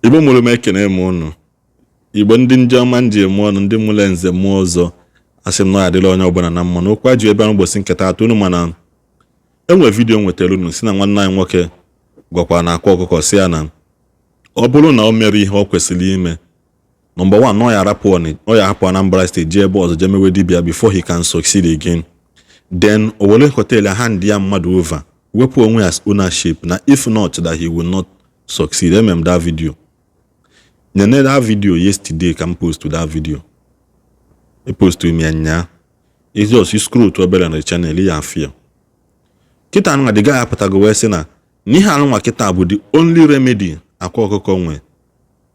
Igbo mụrụ m ekene m unu. Igbo ndị njọma nji eme ọnụ ndị mụrụ nze mmụọ ọzọ asị m na ya dịla onye ọbụla na mma n'okwu ajụ ebe ụbọchị nketa atụ unu mana enwe vidiyo nwetara unu si na nwanne anyị nwoke gwakwa na Akwa Okuko si ya na ọ bụrụ na o mere ihe o kwesịrị ime number 1 ọ ya hapụ Anambra State jee ebe ọzọ jee mewe Dibia before he can succeed again. Then o were hotel hand ya mmadụ over wepụ onwe as ownership na if not that he will not succeed. That video. Nene that video yesterday can post to that video. I post to me anya. It's just you scroll to a bell on the channel ya fear. Kita nga the guy apatago we say na ni ha nwa kita bu the only remedy Akwa Okuko nwe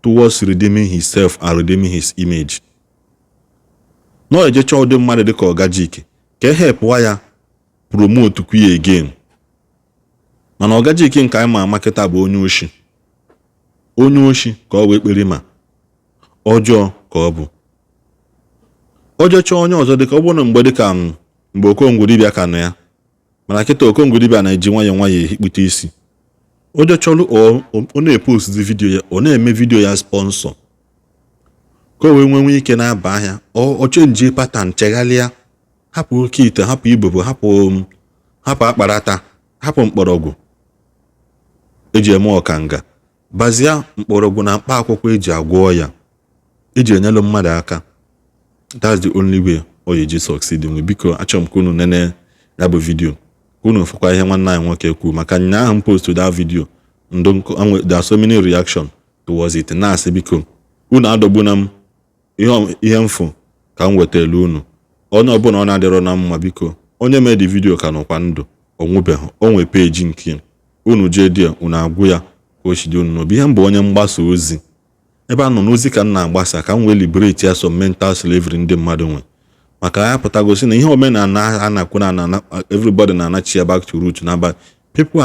towards redeeming himself and redeeming his image. No eje cho de mmadụ dị ka Ogajike ka help ya promote kwu again. Mana Ogajike nke anyị ma kita bụ onye oshi. Onye oshi ka ọ wee kpere ma ọjọọ ka ọ bụ. Ọjọọ chọọ onye ọzọ dị ka ọ bụ na mgbe dị ka mgbe Okongwu Dibia ka nọ ya. Mana kịta Okongwu Dibia na-eji nwayọọ nwayọọ ehikpute isi. Ọjọọ chọrọ ọ na-epost video ya, ọ na-eme video ya sponsor. Ka o wee nwee ike na-aba ahịa, ọ chenji pattern cheghalịa, hapụ oke ite, hapụ ibobo, hapụ akparata, hapụ mkpọrọgwụ. Eji eme ọkanga. Bazia mkpọrọgwụ na mkpa akwụkwọ eji agwọ ya. Eji enyelu mmadụ aka. That's the only way o ji succeed. Biko achọrọ m ka unu nene ya bụ video. Unu fụkwa ihe nwanne anyị nwoke kwu maka nya ahụ post that video. There are so many reaction towards it. Na-asị biko unu adọgbuna m ihe mfu ka m wetara unu. Onye ọbụla ọ na-adịrọ na mma biko. Onye mee the video ka nọkwa ndụ. O nwebeghị. O nwe page nke unu jee die unu agwụ ya. Ihe mbụ onye mgbasa ozi ebe a nọ n'ozi ka m na-agbasa ka m wee liberate ya some mental slavery ndị mmadụ nwe maka ya pụtagosi na ihe omenala a na-akwu na everybody na-anachi ya back to root na people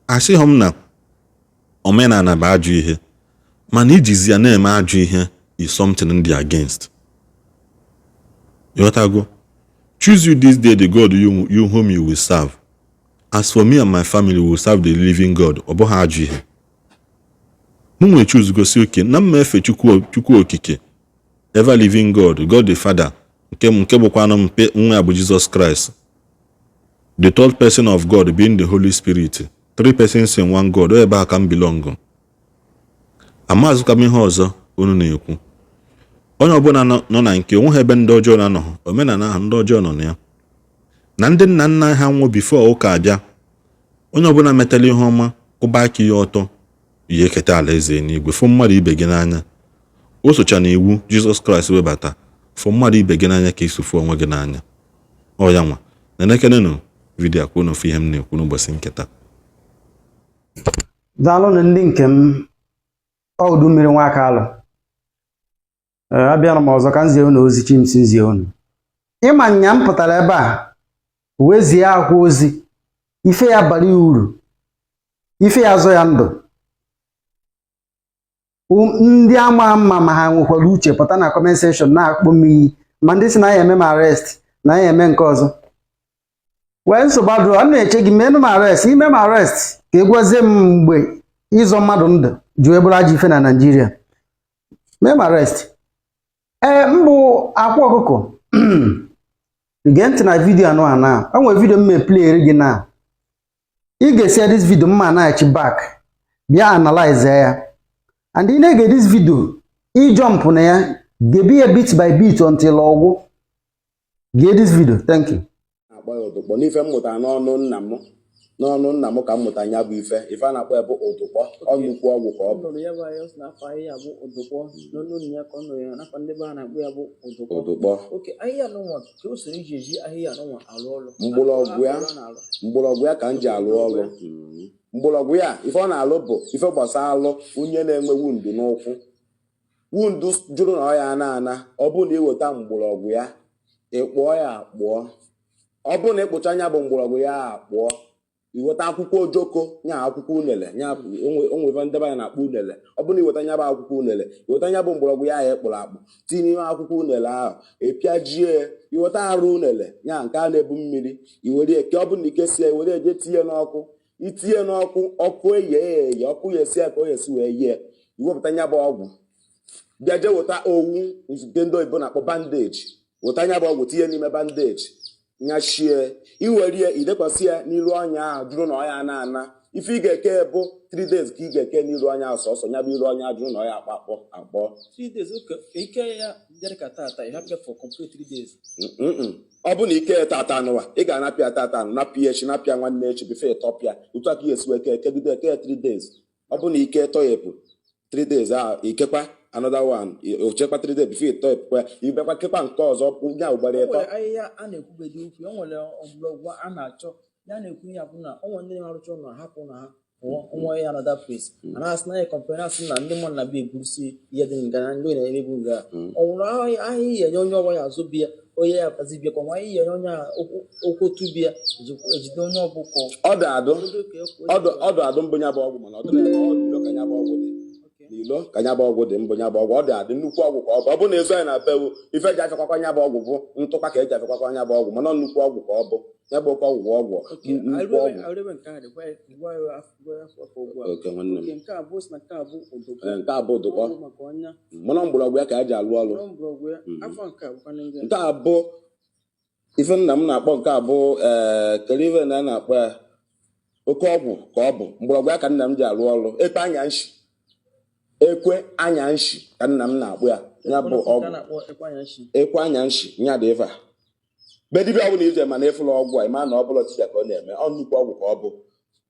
asịghị m na omenala bụ ajụ ihe mana ijizi ya na-eme ajụ ihe is something ndị against. Yotago, choose you this day the God you whom you will serve. As for me and my family, we will serve the living God. Obo ha ajụ ihe. Mwe choose gosi oke na mmefe Chukwu okike. Ever living God, God the Father. Nke bụkwa na mpe nwa ya bụ Jesus Christ. The third person of God being the Holy Spirit. 3 persons in one God. Ebe ha ka m belong. Amazụka m ihe ọzọ unu na-ekwu. Onye ọbụla nọ na nke onwe ebe ndị ọjọọ na-anọ. Omenala ha ndị ọjọọ nọ na ya. Na ndị nna nna ha nwụọ before ụka abịa. Onye ọbụla metala ihe ọma kwụba aka ya ọtọ ihe keta alaeze n'igwe fụ mmadụ ibe gị n'anya. O socha na iwu Jesus Christ webata fụ mmadụ ibe gị n'anya ka isufu onwe gị n'anya. Ọ ya nwa na-ekenenụ vidiyo akwụ n'ofu ihe m na-ekwu n'ụbọchị nketa. Daalụ na ndị nke m ọdụ mmiri nwa aka alụ. Abịara m ọzọ ka nzie unu ozi chimsi nzie unu. Ịma nya m pụtara ebe a wezie akwa ozi ife ya bara uru ife ya azọ ya ndụ ndị ama ma ha nwekwara uche pụta na comment section na-akpọ m iyi ma ndị si na ya eme m arrest na ya eme nke ọzọ wee nsogbu adụrụ a na-eche gị menụ m arrest ime m arrest ka egwazie m mgbe ịzọ mmadụ ndụ jụ eburu ajọ ife na Naịjirịa mee m arrest mbụ Akwa Okuko gee ntị na vidiyo anụ a na o nwere vidiyo m play gị na ị ga-esi this video mma na-echi back bịa analyze ya and ị na-ege this video ị jump na ya gebi ya bit by bit until ọgwụ gee this video. Thank you. Akpọ ya ụdụkpọ n'ife mmụta n'ọnụ nna m ka mmụta nya bụ ife a na-akpọ ya bụ ụdụkpọ ọnụkwu ọgwụ ka ọ bụ mgbọrọgwụ ya ka m ji alụ ọrụ. Mgbọrọgwụ ya ife ọ na-alụ bụ ife gbasara alụ onye na-enwe wundu n'ụkwụ wundu jụrụ na ọ ya ana ọ bụ na iweta mgbọrọgwụ ya ịkpụọ ya akpụọ. Ọ bụ na ịkpụcha anya bụ mgbọrọgwụ ya akpụọ iweta akwụkwọ ojoko nya akwụkwọ unele nya onwe ndebe ya na-akpọ unele. Ọ bụ na iweta nya bụ akwụkwọ unele iweta nya bụ mgbọrọgwụ ya ekpụrụ akpụ tinye n'ime akwụkwọ unele ahụ epiajie iweta arụ unele nya nke a na-ebu mmiri iwere eke ọ bụ na ike sie iwere eje tinye n'ọkụ itinye n'ọkụ ọkụ eye ọkụ ya esi ka o yesi wee yie iwepụta nya bụ ọgwụ bịa jee weta owu nke ndị oyibo na-akpọ bandeji weta nya bụ ọgwụ tinye n'ime bandeji nyachie iwerie idekwasị ya n'ilu ọnya ahụ jụrụ na ọya na-ana ife ị ga-eke bụ 3 days ka ị ga-eke n'ilu ọnya ahụ sọsọ nya bụ ilu ọnya jụrụ na ọya akpọ 3 days ike ya dịrị ka tata you have for complete 3 days. Ọ bụ na ike tata n'ụwa ị ga-anapịa tata napịa echi napịa nwanne echi bife tọpịa otu aka ị esi wee kegide eke 3 days. Ọ bụ na ike tọghepụ 3 days ahụ ikekwa another one ochekwa 3 days bife tọghepụ ibekwa kekwa nke ọzọ nya ugbara ịtọ. Ahịhịa a na-ekwubedi okwu o nwere ọgbọgwụ a na-achọ ya na-ekwu ya bụ na onwe ndị na-arụcha ụlọ hapụ na ha nwa ya another place ana asị na ya kọmpani asị na ndị mmadụ na-abịa eburusi ihe dị nga ndị na-emebu nga ọ nwụrụ ahịa enye onye ọgba ya azụ bịa onye ya kazi bịa kwa nwa ihe enye onye okwu otu bịa ejide onye ọbụkọ ọdụ adụ mbụ nya bụ ọgwụ mana ọ dịrị n'ilo ka nya bụ ọgwụ dị n'ilo ka nya bụ ọgwụ dị mbụ nya bụ ọgwụ ọ dị adị nnukwu ọgwụ ka ọ bụ na ezo anyị na bewu ife eji afịakwakwa nya bụ ọgwụ bụ ntụkwa ka eji afịakwakwa nya bụ ọgwụ mana nnukwu ọgwụ ka ọ bụ ya bụ oke ọgwụ nnukwu ọgwụ nke a bụ ụdụkọ mana mgbọrọgwụ ya ka eji alụ ọrụ nke a bụ ife nna m na-akpọ nke a bụ kere ife na a na-akpọ ya oke ọgwụ ka ọ bụ mgbọrọgwụ ya ka nna m ji alụ ọrụ ekwe anya nshi ka nna m na-akpọ ya bụ ọgwụ ekwe anya nshi nya dị ife a be dibịa ọbụla ije mana ịfụla ọgwụ a ịma na ọ bụla dibịa ka ọ na-eme ọ nnukwu ọgwụ ka ọ bụ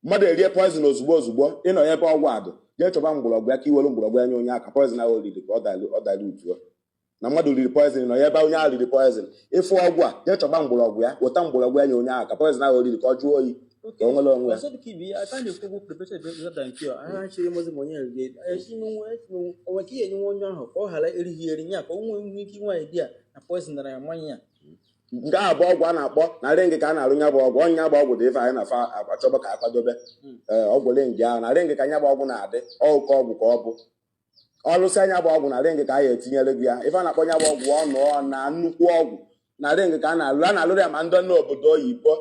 mmadụ erie poizin ozugbo ịnọ ebe ọgwụ adụ jee chọba mgbọrọgwụ ya ka iwere mgbọrọgwụ ya nye onye aka poizin ahụ oriri ka ọ dara ujuo na mmadụ riri poizin nọ ebe onye ahụ riri poizin ịfụ ọgwụ a jee chọba mgbọrọgwụ ya weta mgbọrọgwụ ya nye onye aka poizin ahụ oriri ka ọ jụọ oyi ka o nwere onwe ya. Nke a bụ ọgwụ a na-akpọ na ring ka a na-arụ nya bụ ọgwụ ọnya bụ ọgwụ dị ife anyị na-afa achọba ka akwadobe ọgwụ ring ahụ na ring ka nya bụ ọgwụ na-adị ọgwụ ọgwụ ka ọ bụ ọlụsị anya bụ ọgwụ na ring ka a ya etinyere gị ya ife a na-akpọ nya bụ ọgwụ ọnụ na nnukwu ọgwụ na ring ka a na-alụrụ ya ma ndị n'obodo oyibo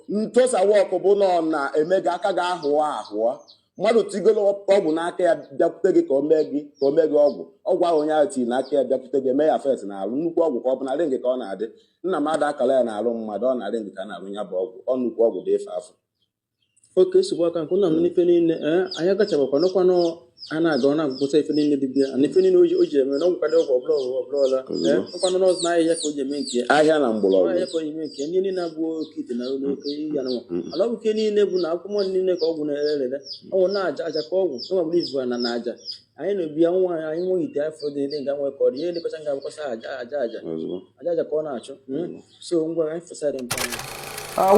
ntụsa wọkụ bụ nọ na-eme gị aka gị ahụọ mmadụ tigolo ọgwụ n'aka ya bịakwute gị ka o mee gị ọgwụ ahụ onye ahụ tiri n'aka ya bịakwute gị eme ya fet na alụ nnukwu ọgwụ ka ọ bụ na ring ka ọ na-adị nna m ada akala ya na-alụ mmadụ ọ na ring ka a na-alụ ya bụ ọgwụ ọ nnukwu ọgwụ dị ife afọ oke nsogbu aka nke nna m n'ife niile anyị agachabakwanụkwanụ a na-aga ọ na-agụpụta ife niile dibịa na ife niile o ji eme na ọgwụkadị ọgwụ ọbụla nkwanụ n'ọzọ n'ahịa ka o ji eme nke ahịa na mgbọrọgwụ ahịa ka o ji eme nke ndị niile abụ oke ite na oke ya nwa ala ọgwụ ke niile bụ na akwụkwọ niile ka ọgwụ na-erere ọnwụ na-aja aja ka ọgwụ enwebụrụ ivu na aja anyị na-ebi ya nwa anyị nwe ite afọ dị ndị nga nwe ka ọ dị ihe dịkọcha nga abụkọsa aja ka ọ na-achụ so ngwa anyị fesara nke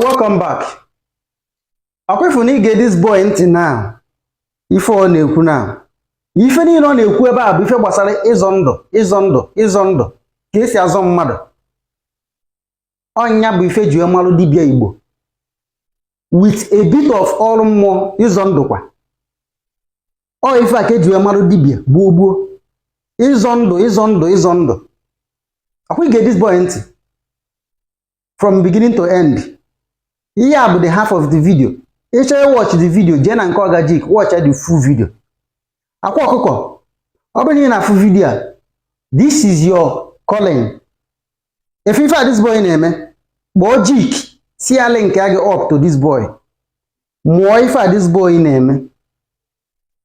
welcome back. Akwefu na ige this boy ntị na ife ọ na-ekwu na ife niile ọ na-ekwu ebe a bụ ife gbasara ịzọ ndụ ka esi azọ mmadụ ọnya bụ ife ji malụ dibịa Igbo with a bit of ọrụ mmụọ ịzọ ndụ kwa ọ ife a ka eji malụ dibịa gbuo ịzọ ndụ akwa ige this boy ntị from beginning to end ihe a bụ the half of the video. If you watch the video, jee na nke Ogajik, watch the full video. Akwa Okuko, ọ bụrụ na full video, this is your calling. If you find this boy na-eme, gboo jik, si ya link ya gị up to this boy. Mụọ ife this boy na-eme.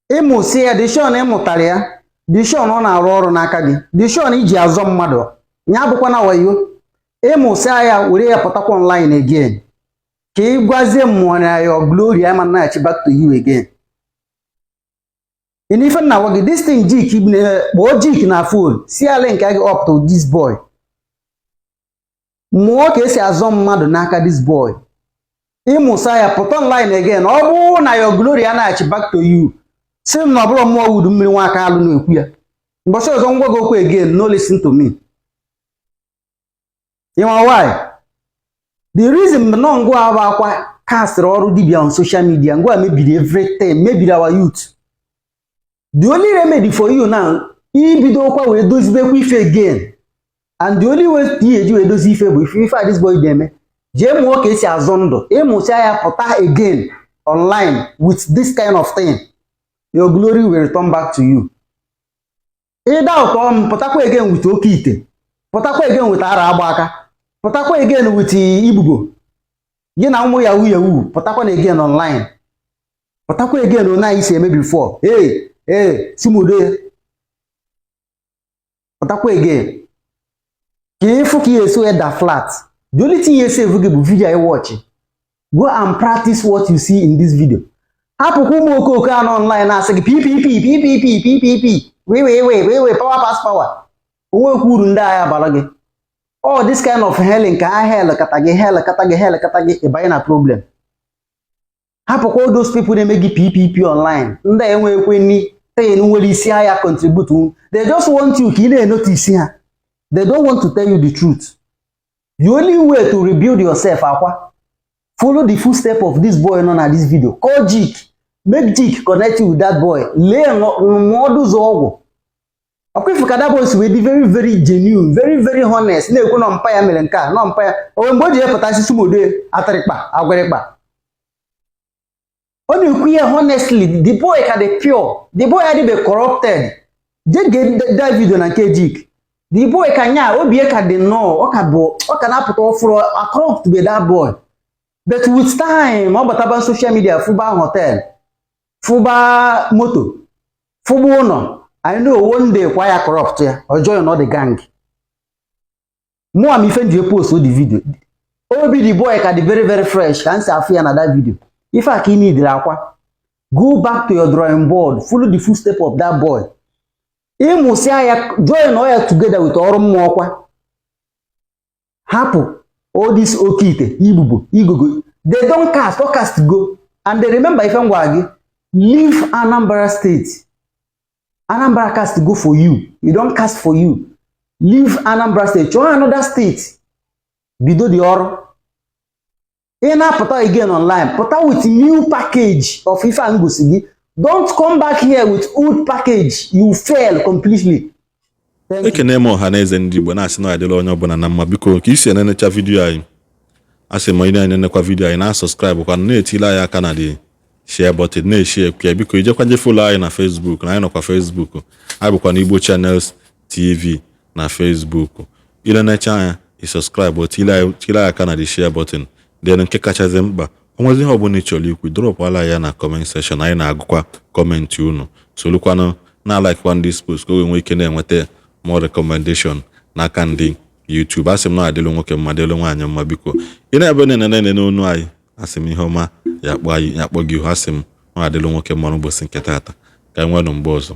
Ịmụ si ya, dishon ịmụtara ya, dishon ọ na-arụ ọrụ n'aka gị, dishon iji azọ mmadụ, nya bụkwa na wayo. Ịmụ si ya, were ya pụtakwa online again. Ka ị gwazie mmụọ na your glory ama na-achi back to you again. In ife na wagi this thing jik kpọọ jik na phone si ya link ya gị up to this boy. Mmụọ ka esi azọ mmadụ n'aka this boy. Ịmụsa ya pụta online again ọ bụ na your glory a na-achi back to you. Si m na ọbụrụ mmụọ wudu mmiri nwa aka alụ na-ekwu ya. Mbọchị ọzọ ngwa gị okwu again, no listen to me. You know why? The reason no ngwa akwa cast ọrụ dibia on social media ngwa mebiri everything, mebiri our youth. The only remedy for you now, ibido kwa wee dozibekwa ife again. And the only way eji wee dozi ife bụ ife this boy deme. Jee mụọ ka esi azọ ndụ, ịmụcha ya pụta again online with this kind of thing. your glory will return back to you. Ịda ụtọ pụtakwa again with oke ite, pụtakwa again with ara agbaka, pụtakwa again with ibubo. Gị na ụmụ yahoo pụtakwa na again online. Pụtakwa again na isi eme before. Chimude. Pụtakwa again. Ka ịfụ ka yeso eda flat. The only thing you save bụ video I watch. Go and practice what you see in this video. Hapụkwa ụmụ okoko anọ online na-asị gị PPP. Wait, power pass power. Onwe kwuru ndị agha bala gị. All this kind of hell nke hell kata gị ịbanye na problem. Hapụkwa all those people na-eme gị PPP online. Ndị enwekwe ni ten nwere isi agha contribute. They just want you ka ị na-enotice ha. They don't want to tell you the truth. The only way to rebuild yourself, Akwa, follow the footstep of this boy known at this video. Call Jik. Make Jik connect you with that boy. Lay models over. Okay, if that boy is very, very genuine, very, very honest. No, no umpire melenka, no umpire. Or when you have to sumude, Attire, agwerekba. When you hear honestly, the boy can be pure. The boy had be corrupted. Just get that video na Jik. The boy kanya obi ka dey know o ka na put off for a corrupt to be that boy. But with time, about social media, fuba hotel, fuba moto, fuba no. I know one day why I corrupt here or join all the gang. More am if you post the video. Obi the boy can be very, very fresh. Can't say after another video. If I can need Akwa, go back to your drawing board, follow the footstep of that boy. Join all together with Oromokwa. Hapu, all this okite, ibubo, igogo. They don't cast go. And they remember if I'm wagi, leave Anambra State. Anambra cast go for you. You don't cast for you. Leave Anambra State. Join another state. Bido the oro. Ena put again online. Put out with new package of Ifa Ngosigi. Don't come back here with old package. You fail completely. Ekene mo haneze Ndi Igbo na-asị na adịla onye ọbụla na mma biko ka isi enenecha video anyị. Asị mo ine enenekwa video anyị na subscribe kwa na-etile anyị aka na the share button na-share kwa biko ijekwa je follow anyị na Facebook na anyị nọkwa Facebook. Anyị bụkwa na Igbo Channels TV na Facebook. Ile necha anyị subscribe tile aka na the share button. Then nke kachazi mkpa onwezi ihe ọbụla ịchọrọ ikwu drop ala ya na comment section anyị na-agụkwa comment unu solukwanụ na like one this post ka o nwee ike na-enweta more recommendation n'aka ndị YouTube. Asị m na adịlụ nwoke mma adịlụ nwaanyị mma biko ị na-ebe na-enene n'onu anyị asị m ihe ọma ya kpọ gị ihu asị m na adịlụ nwoke mma n'ụbọchị nke taata ka enwenụ mgbe ọzọ.